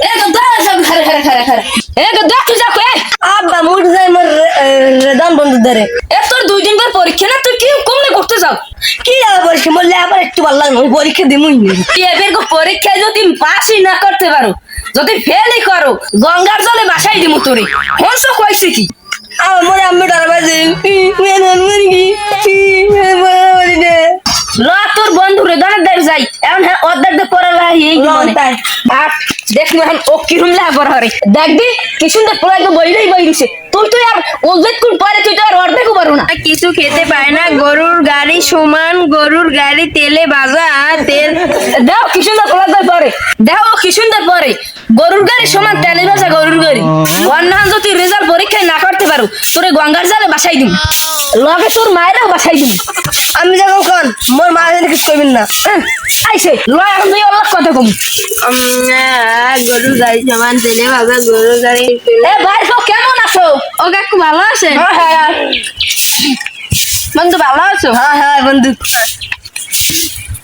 এ গদা সব খারে খারে খারে খারে এ গদা তুই যা কই আব্বা মুড যাই মোর রেদান বন্ধু ধরে এ তোর 2 দিন পর পরীক্ষা না তুই কি কমনে করতে যাও কি যাবে পরীক্ষা বললে আবার একটু ভালো লাগবে পরীক্ষা দিমুই নি তুই এবার পরীক্ষা যদি পাসই না করতে পারো যদি ফেলই করো গঙ্গার জলে বাসাই দিমু তোরে হনস কইছে কি আমার মনে আমি ডরবা যে মেনন মরি কি মরি রে ল তোর বন্ধু রে দনে দেখ যাই এখন হ্যাঁ অর্ধেক দে পড়া লাই এই মনে তাই আর দেখ না ও কিরম লাগর হরে দেখ দি কি সুন্দর পড়া তো বইলেই বইরিছে তুই আর ওজেত কোন পরে তুই তো আর অর্ধেকও পারো না কিছু খেতে পায় না গরুর গাড়ি সমান গরুর গাড়ি তেলে ভাজা তেল দাও কি সুন্দর পড়া তো পরে দাও কি সুন্দর পরে গরুর গাড়ি সমান তেলে ভাজা গরুর গাড়ি অন্যান্য যদি রেজাল্ট পরীক্ষায় না করতে পারো তোরে গঙ্গার জালে বাসাই দিম লগে তোর মায়েরাও বাসাই দিম আমি যখন কোন মোর মা জানি কিছু কইবেন না আইছে ল এখন তুই অল্প কথা কম গরুর গাড়ি সমান তেলে ভাজা গরুর গাড়ি এ ভাই তো কেমন আছো ও কাকু ভালো আছে হ্যাঁ বন্ধু ভালো আছো হ্যাঁ হ্যাঁ বন্ধু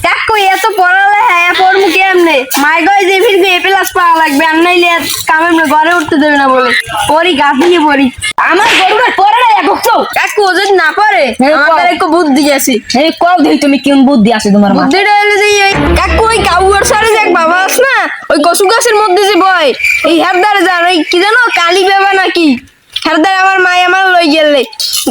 কাকু এত পড়ালে হ্যাঁ পড়মু কেমনে মাই গয় যে ফিরবে এ প্লাস পাওয়া লাগবে আর নাইলে কামে ঘরে উঠতে দেবে না বলে পড়ি গাফিয়ে পড়ি আমার গরুর পরে না এক তো কাকু ও যদি না পারে আমাদের একটু বুদ্ধি আছে এই কও দেই তুমি কেমন বুদ্ধি আছে তোমার মা বুদ্ধিটা হলো যে এই কাকু ওই কাউয়ার সারে যে এক বাবা আছে না ওই কসু গাছের মধ্যে যে বয় এই হেরদারে যান ওই কি জানো কালী বাবা নাকি হেরদার আমার মা আমার লই গেলে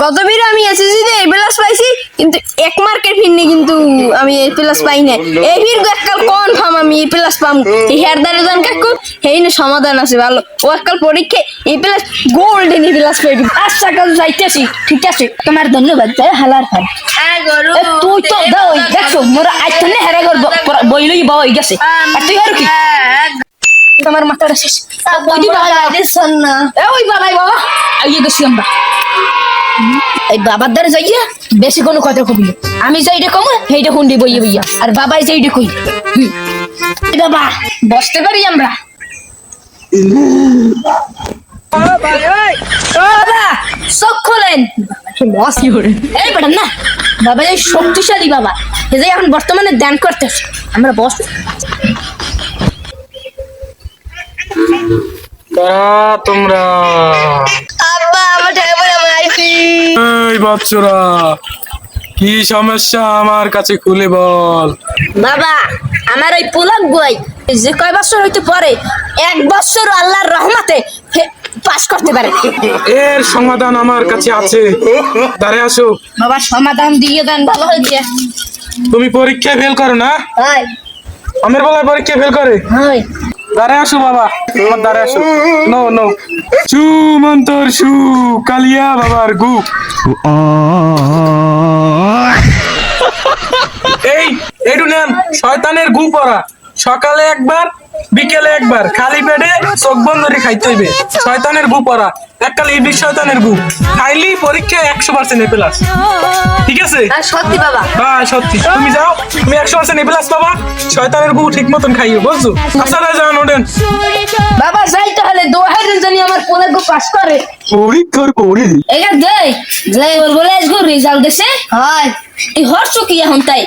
গত বিরে আমি এসএসসি তে এ প্লাস পাইছি কিন্তু এক মার্কের ফিরনি কিন্তু আমি এ প্লাস পাই না এই ফির এককাল কনফার্ম আমি এ প্লাস পাম এই হেরদারে যান কাকু হেইনে সমাধান আছে ভালো ও এককাল পরীক্ষা এ প্লাস গোল্ডেন এ প্লাস পাইবি আচ্ছা কাল যাইতেছি ঠিক আছে তোমার ধন্যবাদ জয় হালার ভাই গরু তুই তো দাও দেখছো মোরা আজ তো হেরা গর বইলই বাবা হই গেছে আর তুই আর কি তোমার মাথাটা শেষ ওই দি বাবা সন্না এ ওই বাবাই বাবা আইয়ে গেছি আমরা এই বাবার দ্বারা যাইয়া বেশি কোনো কথা কবি না। আমি যাইডে কম সেইটা হুন্ডি বইয়ে বইয়া আর বাবাই যাইডে কই বাবা বসতে পারি আমরা বাবা চোখ খোলেন এই বেটা না বাবা এই শক্তিশালী বাবা এই যে এখন বর্তমানে ধ্যান করতেছে আমরা বস তোমরা আব্বা আমার ঠাকুর মাইছি এই বাচ্চারা কি সমস্যা আমার কাছে খুলে বল। বাবা আমার ওই পুলক বই যে কয় বছর হইতে পরে 1 বছর আল্লাহর রহমতে পাস করতে পারে এর সমাধান আমার কাছে আছে, দাঁড়ায় আসো। বাবা সমাধান দিয়ে দেন ভালো হয়ে দিয়ে তুমি পরীক্ষায় ফেল করো না? হয় আমার বেলায় পরীক্ষায় ফেল করে। হয় দাঁড়ায় আসো বাবা, তোমার দাঁড়ায় আসো। নো নো চু মন্তর সু কালিয়া বাবার গু। এইটু নেন শয়তানের গু পড়া, সকালে একবার বিকেলে একবার খালি পেটে চোখ বন্ধ করে খাইতে হইবে। শয়তানের গু পড়া এককাল এই শয়তানের গু খাইলি পরীক্ষায় 100% এ প্লাস। ঠিক আছে? সত্যি বাবা হ্যাঁ সত্যি, তুমি যাও, তুমি 100% এ প্লাস পাবা। শয়তানের গু ঠিক মতন খাইও, বুঝছো? আসলে যান ওঠেন বাবা যাই তাহলে দোহাই জানি আমার পুলক পাস করে পরীক্ষার পরে। এগা দেই যাই ওর বলে আজকে রেজাল্ট দেছে হয় এই হরছো কি এখন তাই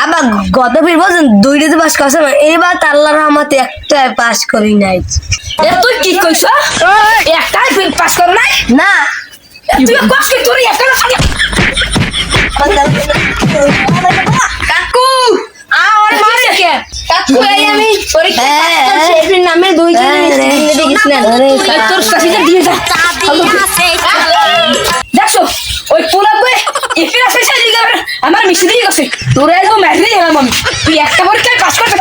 আবার গত ফির বলছেন 2টা পাস করছে না এবার তো আল্লাহর রহমতে একটা পাস করি নাই এ তুই কি কইছ একটাই পাস কর নাই না তুই কষ্ট তুই একটা কাকু আর মারে কে কাকু এই আমি পরীক্ষা করছি এর নামে 2 জন দেখিছিলেন তুই তোর সাথে দিয়ে যা দেখছো ওই পুলাবে ইফিরা শেষ হয়ে গেল আমার মিশে দিয়ে গেছে তোর একদম ম্যাথ নেই আমি তুই একটা পরীক্ষায় পাস করতে